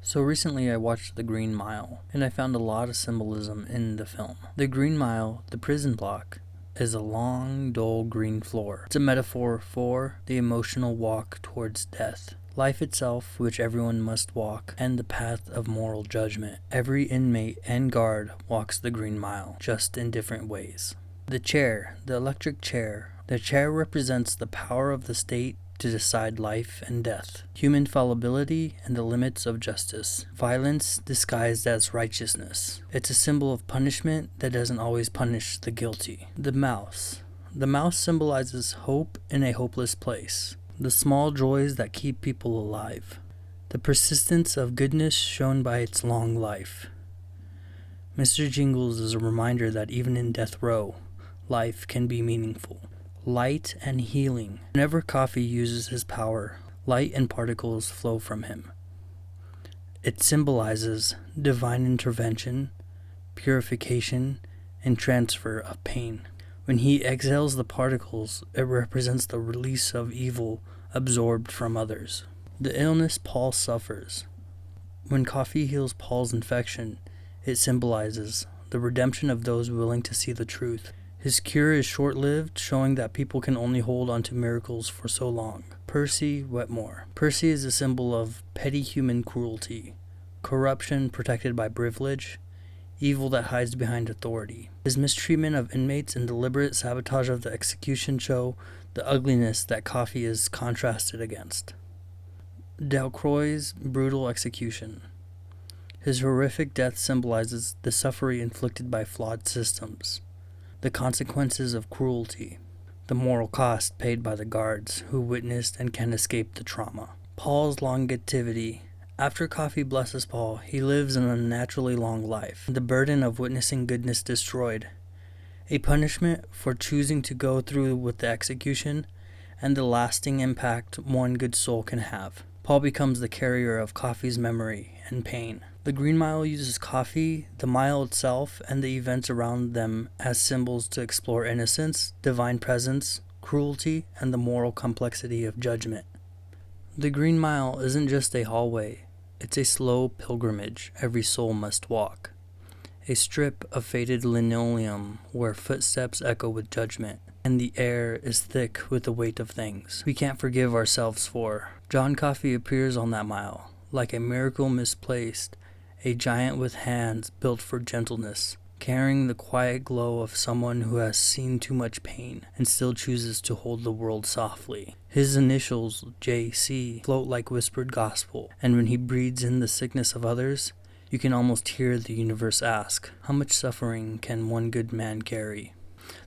So recently I watched The Green Mile, and I found a lot of symbolism in the film. The Green Mile, the prison block, is a long, dull green floor. It's a metaphor for the emotional walk towards death. Life itself, which everyone must walk, and the path of moral judgment. Every inmate and guard walks the Green Mile, just in different ways. The chair, the electric chair. The chair represents the power of the state to decide life and death, human fallibility, and the limits of justice, violence disguised as righteousness. It's a symbol of punishment that doesn't always punish the guilty. The mouse. The mouse symbolizes hope in a hopeless place, the small joys that keep people alive, the persistence of goodness shown by its long life. Mr. Jingles is a reminder that even in death row, life can be meaningful. Light and healing. Whenever Coffee uses his power, light and particles flow from him. It symbolizes divine intervention, purification, and transfer of pain. When he exhales the particles, it represents the release of evil absorbed from others. The illness Paul suffers. When Coffee heals Paul's infection, it symbolizes the redemption of those willing to see the truth. His cure is short-lived, showing that people can only hold on to miracles for so long. Percy Wetmore. Percy is a symbol of petty human cruelty, corruption protected by privilege, evil that hides behind authority. His mistreatment of inmates and deliberate sabotage of the execution show the ugliness that Coffee is contrasted against. Delcroix's brutal execution. His horrific death symbolizes the suffering inflicted by flawed systems, the consequences of cruelty, the moral cost paid by the guards who witnessed and can escape the trauma. Paul's longevity. After Coffee blesses Paul, he lives an unnaturally long life, the burden of witnessing goodness destroyed, a punishment for choosing to go through with the execution, and the lasting impact one good soul can have. Paul becomes the carrier of Coffee's memory and pain. The Green Mile uses Coffee, the mile itself, and the events around them as symbols to explore innocence, divine presence, cruelty, and the moral complexity of judgment. The Green Mile isn't just a hallway, it's a slow pilgrimage every soul must walk. A strip of faded linoleum where footsteps echo with judgment, and the air is thick with the weight of things we can't forgive ourselves for. John Coffey appears on that mile, like a miracle misplaced, a giant with hands built for gentleness, carrying the quiet glow of someone who has seen too much pain and still chooses to hold the world softly. His initials, J.C., float like whispered gospel, and when he breathes in the sickness of others, you can almost hear the universe ask, how much suffering can one good man carry?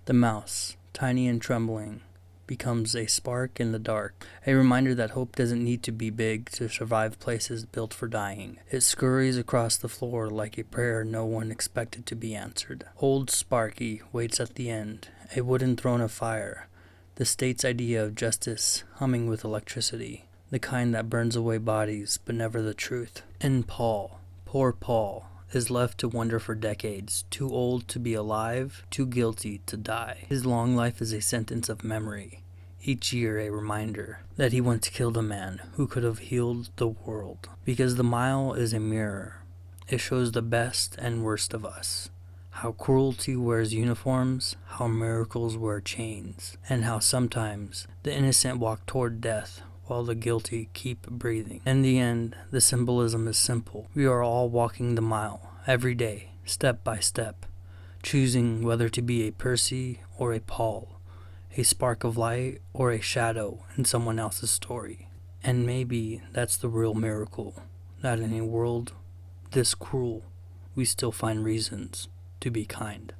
The mouse, tiny and trembling, becomes a spark in the dark, a reminder that hope doesn't need to be big to survive places built for dying. It scurries across the floor like a prayer no one expected to be answered. Old Sparky waits at the end, a wooden throne of fire, the state's idea of justice humming with electricity, the kind that burns away bodies but never the truth. And Paul, poor Paul, is left to wonder for decades, too old to be alive, too guilty to die. His long life is a sentence of memory, each year a reminder that he once killed a man who could have healed the world. Because the mile is a mirror, it shows the best and worst of us, how cruelty wears uniforms, how miracles wear chains, and how sometimes the innocent walk toward death while the guilty keep breathing. In the end, the symbolism is simple. We are all walking the mile, every day, step by step, choosing whether to be a Percy or a Paul, a spark of light or a shadow in someone else's story. And maybe that's the real miracle, that in a world this cruel, we still find reasons to be kind.